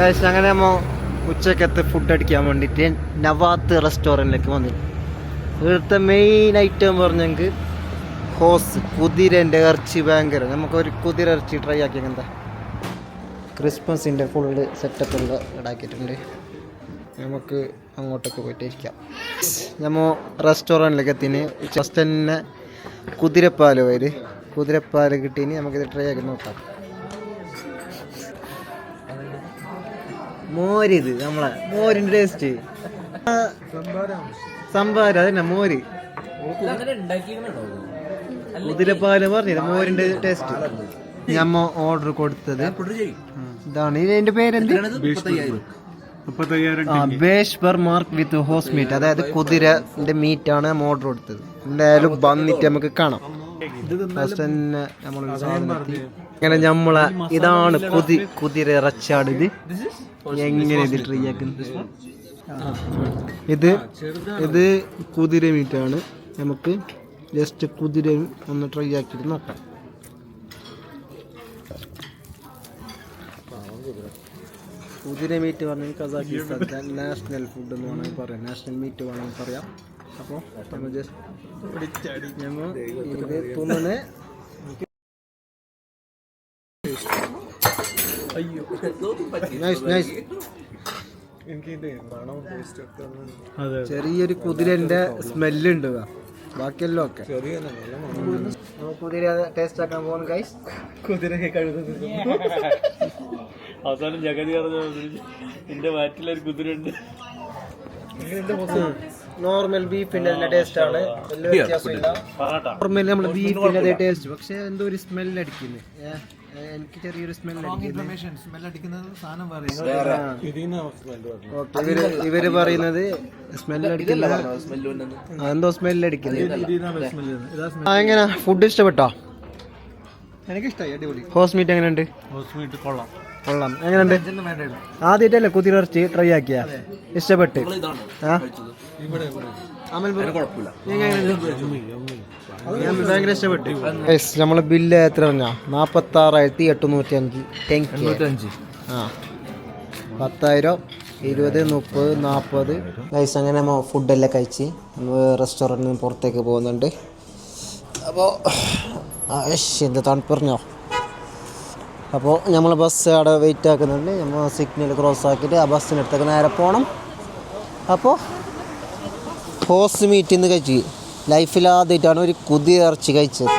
അങ്ങനെ നമ്മൾ ഉച്ചക്കത്തെ ഫുഡ് അടിക്കാൻ വേണ്ടിയിട്ട് നവാത്ത് റെസ്റ്റോറൻറ്റിലേക്ക് വന്നു. ഇവിടുത്തെ മെയിൻ ഐറ്റം പറഞ്ഞെങ്കിൽ ഹോസ് കുതിരൻ്റെ ഇറച്ചി ഭയങ്കര. നമുക്കൊരു കുതിര ഇറച്ചി ട്രൈ ആക്കി. എന്താ ക്രിസ്മസിൻ്റെ ഫുള്ള് സെറ്റപ്പുള്ള ഇടാക്കിയിട്ടുണ്ട്. നമുക്ക് അങ്ങോട്ടൊക്കെ പോയിട്ട് ഇരിക്കാം. നമ്മൾ റെസ്റ്റോറൻറ്റിലേക്ക് എത്തിന് ജസ്റ്റ് തന്നെ കുതിരപ്പാൽ വരും. കുതിരപ്പാൽ കിട്ടീന് നമുക്കിത് ട്രൈ ആക്കി നോക്കാം. മോരിത് നമ്മളെ മോരിൻ്റെ ടേസ്റ്റ് സംഭാരം അതന്നെ മോര്. കുതിരപ്പാല് പറഞ്ഞില്ല മോരിൻ്റെ ടേസ്റ്റ്. ഞമ്മ ഓർഡർ കൊടുത്തത് ഇതാണ്. ഇതിന്റെ പേരെന്ത്? ബേഷ്ബർ മാർക്ക് വിത്ത് ഹോസ് മീറ്റ്, അതായത് കുതിരന്റെ മീറ്റ് ആണ് നമ്മൾ ഓർഡർ കൊടുത്തത്. എന്തായാലും വന്നിട്ട് നമുക്ക് കാണാം. തന്നെ അങ്ങനെ നമ്മളെ ഇതാണ് കുതിര ഇറച്ചാട്. എങ്ങനെ ഇത് ട്രൈ ആക്കുന്നത്? ഇത് കുതിര മീറ്റാണ്. നമുക്ക് ജസ്റ്റ് കുതിരയും ഒന്ന് ട്രൈ ആക്കിയിട്ട് നോക്കാം. കുതിര മീറ്റ് പറഞ്ഞാൽ കസാഖിസ്ഥാൻ നാഷണൽ ഫുഡ് എന്ന് വേണമെങ്കിൽ പറയാം, നാഷണൽ മീറ്റ് വേണമെങ്കിൽ പറയാം. അപ്പോൾ നമ്മൾ ജസ്റ്റ് ഞങ്ങൾ ഇത് തിന്നണേ. ചെറിയൊരു കുതിരന്റെ സ്മെല്ല് ഉണ്ട്, ബാക്കിയെല്ലാം ഒക്കെ. കുതിര ടേസ്റ്റ് ആക്കാൻ പോകുന്നു ഗൈസ്. കുതിരയെ കഴുകുന്നത് അവസാനം ജഗതി പറഞ്ഞു എന്റെ വയറ്റിലൊരു കുതിര ഉണ്ട്. നോർമൽ ബീഫിന്റെ ടേസ്റ്റ് ആണ്, നോർമൽ നമ്മള് ബീഫിന്റെ ടേസ്റ്റ്. പക്ഷെ എന്തോ ഒരു സ്മെല്ല് അടിക്കുന്നു. എനിക്ക് ചെറിയൊരു ഇവര് പറയുന്നത് സ്മെല്ല് അടിക്കില്ല, എന്തോ സ്മെല്ല് അടിക്കുന്നത്. എങ്ങനെ ഫുഡ് ഇഷ്ടപ്പെട്ടോ? എനിക്കിഷ്ടായി, അടിപൊളി. ഹോസ് മീറ്റ് എങ്ങനെയുണ്ട്? കൊള്ളാം. എങ്ങനെയുണ്ട്? ആദ്യമായിട്ടല്ലേ കുതിര ഇറച്ചി ട്രൈ ആക്കിയ? ഇഷ്ടപ്പെട്ട്? ഭയങ്കര ഇഷ്ടപ്പെട്ടു. നമ്മളെ ബില്ല് എത്ര പറഞ്ഞാ? 46,805. 10,000, 20, 30, 40. ഗൈസ് അങ്ങനെ നമ്മൾ ഫുഡെല്ലാം കഴിച്ച് റെസ്റ്റോറൻറ്റിൽ നിന്ന് പുറത്തേക്ക് പോകുന്നുണ്ട്. അപ്പോൾ എന്താ തണുപ്പ് പറഞ്ഞോ. അപ്പോൾ നമ്മൾ ബസ് അവിടെ വെയിറ്റ് ആക്കുന്നുണ്ട്. നമ്മൾ സിഗ്നൽ ക്രോസ് ആക്കിയിട്ട് ആ ബസ്സിനടുത്തൊക്കെ നേരെ പോകണം. അപ്പോൾ ഹോസ് മീറ്റിൽ നിന്ന് കഴിച്ച് ലൈഫിലാദ്യമായിട്ടാണ് ഒരു കുതിര ഇറച്ചി കഴിച്ചത്.